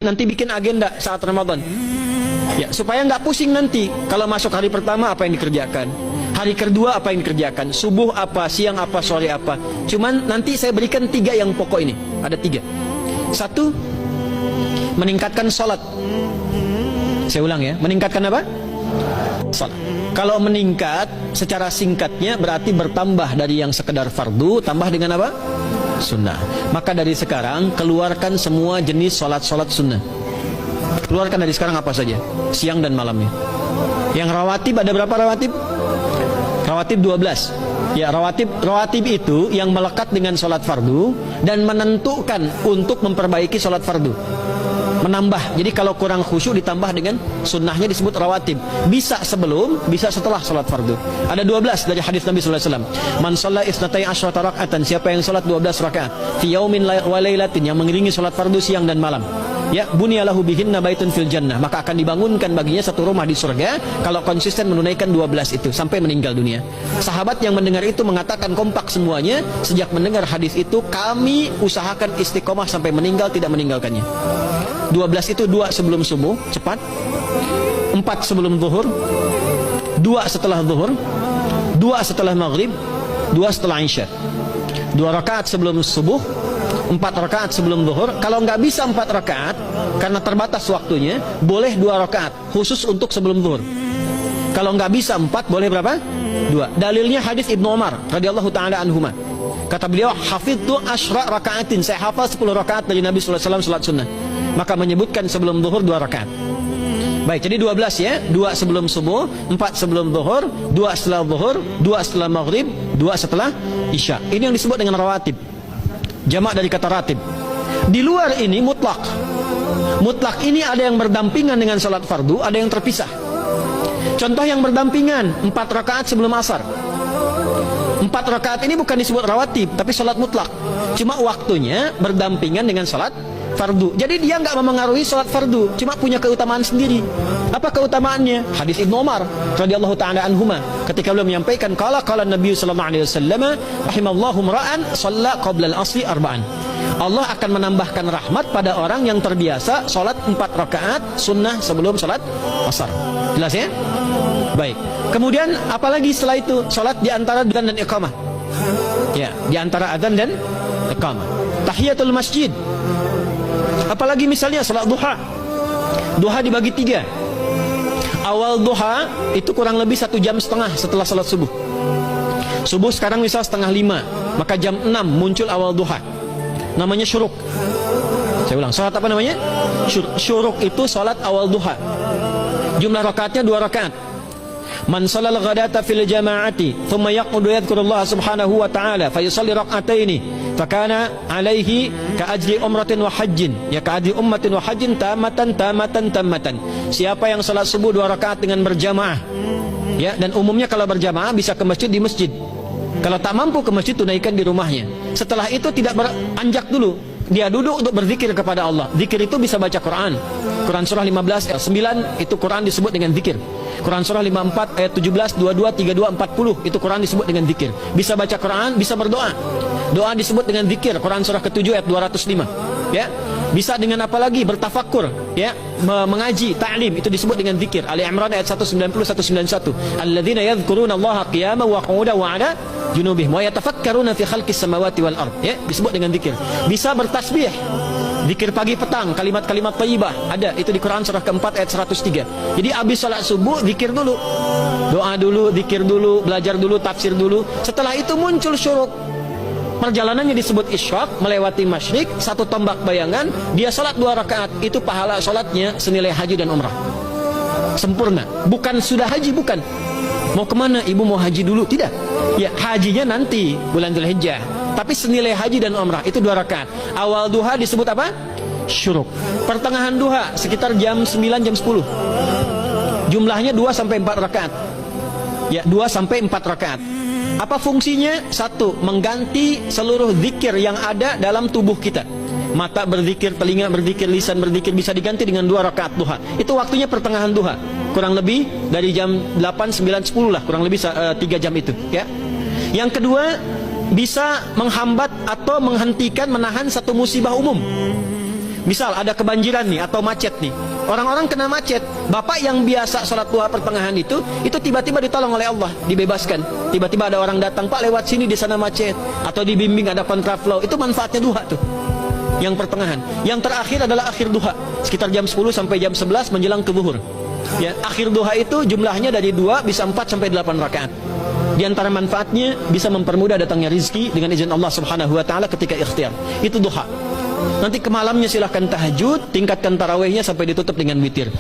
Nanti bikin agenda saat Ramadan, ya, supaya nggak pusing nanti. Kalau masuk hari pertama apa yang dikerjakan, hari kedua apa yang dikerjakan, subuh apa, siang apa, sore apa. Cuman nanti saya berikan 3 yang pokok ini. Ada 3. 1, meningkatkan sholat. Saya ulang ya, meningkatkan apa? Sholat. Kalau meningkat secara singkatnya berarti bertambah dari yang sekedar fardu, tambah dengan apa? Sunnah. Maka dari sekarang keluarkan semua jenis sholat-sholat sunnah. Keluarkan dari sekarang apa saja, siang dan malamnya. Yang rawatib ada berapa rawatib? Rawatib 12. Ya, rawatib itu yang melekat dengan sholat fardu dan menentukan untuk memperbaiki sholat fardu. Menambah. Jadi kalau kurang khusyuk ditambah dengan sunnahnya disebut rawatib. Bisa sebelum, bisa setelah sholat fardu. Ada 12 dari hadis Nabi sallallahu alaihi wasallam. Man shalla isnatai asyrata raka'atan, siapa yang sholat 12 rakaat fi yaumin wa lailatin, yang mengiringi sholat fardu siang dan malam. Ya, bunyalahu bihinna baitun fil jannah, maka akan dibangunkan baginya satu rumah di surga kalau konsisten menunaikan 12 itu sampai meninggal dunia. Sahabat yang mendengar itu mengatakan kompak semuanya, sejak mendengar hadis itu kami usahakan istiqomah sampai meninggal tidak meninggalkannya. 12 itu 2 sebelum subuh, cepat. 4 sebelum zuhur, 2 setelah zuhur, 2 setelah maghrib, 2 setelah isya. 2 rakaat sebelum subuh, 4 rakaat sebelum zuhur. Kalau nggak bisa 4 rakaat karena terbatas waktunya, boleh 2 rakaat khusus untuk sebelum zuhur. Kalau nggak bisa 4, boleh berapa? 2. Dalilnya hadis Ibnu Umar radhiyallahu taala anhuma. Kata beliau, hafidtu asyra rakaatin, saya hafal 10 rakaat dari Nabi sallallahu alaihi wasallam salat sunnah. Maka menyebutkan sebelum zuhur 2 rakaat. Baik, jadi 12 ya. 2 sebelum subuh, 4 sebelum zuhur, 2 setelah zuhur, 2 setelah maghrib, 2 setelah isya. Ini yang disebut dengan rawatib. Jamak dari kata ratib. Di luar ini mutlak. Mutlak ini ada yang berdampingan dengan salat fardu, ada yang terpisah. Contoh yang berdampingan, 4 rakaat sebelum asar. 4 rakaat ini bukan disebut rawatib, tapi salat mutlak. Cuma waktunya berdampingan dengan salat fardu. Jadi dia nggak memengaruhi salat fardu, cuma punya keutamaan sendiri. Apa keutamaannya? Hadis Ibnu Umar radhiyallahu taala anhuma, ketika beliau menyampaikan qala Nabi sallallahu alaihi wasallam rahimallahu ra'an shalla qabla al-asri arba'an. Allah akan menambahkan rahmat pada orang yang terbiasa salat 4 rakaat sunnah sebelum salat asar. Jelas ya? Baik. Kemudian apalagi setelah itu? Salat di antara adzan dan iqamah. Ya, di antara adzan dan iqamah. Tahiyatul masjid. Apalagi misalnya salat duha. Duha dibagi 3. Awal duha itu kurang lebih 1,5 jam setelah salat subuh. Subuh sekarang misal 4:30, maka jam 6 muncul awal duha. Namanya syuruk. Saya ulang, salat apa namanya? Syuruk itu salat awal duha. Jumlah rakaatnya 2 rakaat. Man sallal ghadata fil jama'ati thumma yaqudu yadhkurullah subhanahu wa ta'ala fa yusalli rak'ataini fakana alaihi ka ajri umratin wa hajjin, ya ka ajri ummatin wa hajjin tamatan. Siapa yang salat subuh 2 rakaat dengan berjamaah, ya, dan umumnya kalau berjamaah bisa ke masjid di masjid. Kalau tak mampu ke masjid, tunaikan di rumahnya. Setelah itu tidak beranjak dulu, dia duduk untuk berzikir kepada Allah. Zikir itu bisa baca Quran. Quran surah 15 ayat 9 itu Quran disebut dengan zikir. Quran surah 54 ayat 17, 22, 32, 40 itu Quran disebut dengan zikir. Bisa baca Quran, bisa berdoa. Doa disebut dengan zikir. Quran surah ke-7 ayat 205. Ya. Bisa dengan apa lagi? Bertafakkur, ya, mengaji, ta'lim, itu disebut dengan zikir. Ali Imran ayat 190 191. Alladzina yadhkuruna Allaha qiyaman wa qu'udan wa 'ala junubihim wa yatafakkaruna fi khalqis samawati wal ard. Ya, disebut dengan zikir. Bisa bertasbih. Zikir pagi petang, kalimat-kalimat thayyibah ada, itu di Quran surah ke-4 ayat 103. Jadi habis salat subuh zikir dulu. Doa dulu, zikir dulu, belajar dulu, tafsir dulu. Setelah itu muncul syuruk. Perjalanannya disebut isyraq, melewati masyrik, 1 tombak bayangan, dia salat 2 rakaat, itu pahala salatnya senilai haji dan umrah. Sempurna. Bukan sudah haji, bukan. Mau kemana? Ibu mau haji dulu? Tidak. Ya, hajinya nanti bulan Dzulhijjah. Tapi senilai haji dan umrah itu 2 rakaat. Awal duha disebut apa? Syuruk. Pertengahan duha sekitar jam 9 jam 10. Jumlahnya 2 sampai 4 rakaat. Ya, 2 sampai 4 rakaat. Apa fungsinya? 1, mengganti seluruh zikir yang ada dalam tubuh kita. Mata berzikir, telinga berzikir, lisan berzikir, bisa diganti dengan 2 rakaat duha. Itu waktunya pertengahan duha. Kurang lebih dari jam 8, 9, 10 lah, kurang lebih 3 jam itu, ya. Yang kedua, bisa menghambat atau menghentikan, menahan satu musibah umum. Misal ada kebanjiran nih atau macet nih. Orang-orang kena macet. Bapak yang biasa sholat duha pertengahan itu tiba-tiba ditolong oleh Allah, dibebaskan. Tiba-tiba ada orang datang, Pak lewat sini di sana macet. Atau dibimbing ada kontraflow. Itu manfaatnya duha tuh. Yang pertengahan. Yang terakhir adalah akhir duha. Sekitar jam 10 sampai jam 11 menjelang ke zuhur. Ya, akhir duha itu jumlahnya dari 2 bisa 4 sampai 8 rakaat. Di antara manfaatnya bisa mempermudah datangnya rizki dengan izin Allah Subhanahu wa taala ketika ikhtiar. Itu duha. Nanti ke malamnya silahkan tahajud, tingkatkan tarawihnya sampai ditutup dengan witir.